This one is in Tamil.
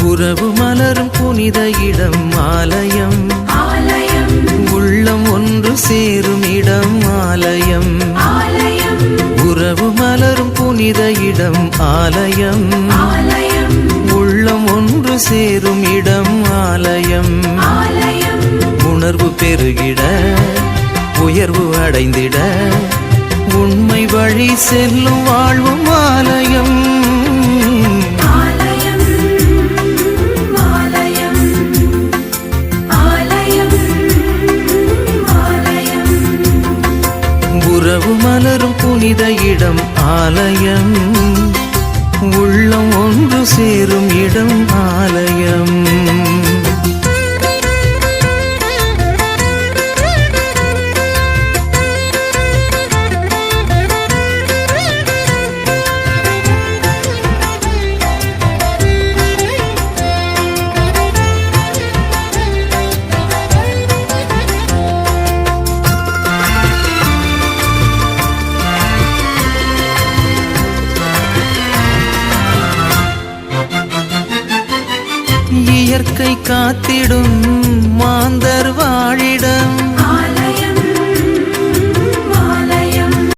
உறவு மலரும் புனித இடம் ஆலயம், உள்ளம் ஒன்று சேரும் இடம் ஆலயம். உறவு மலரும் புனித இடம் ஆலயம், உள்ளம் ஒன்று சேரும் இடம் ஆலயம். உணர்வு பெருகிட உயர்வு அடைந்திட உண்மை வழி செல்லும் வாழ்வும் ஆலயம். உறவு மலரும் புனித இடம் ஆலயம், உள்ளம் ஒன்று சேரும் இடம் ஆலயம். இயற்கை காத்திடும் மாந்தர் வாழிடம்,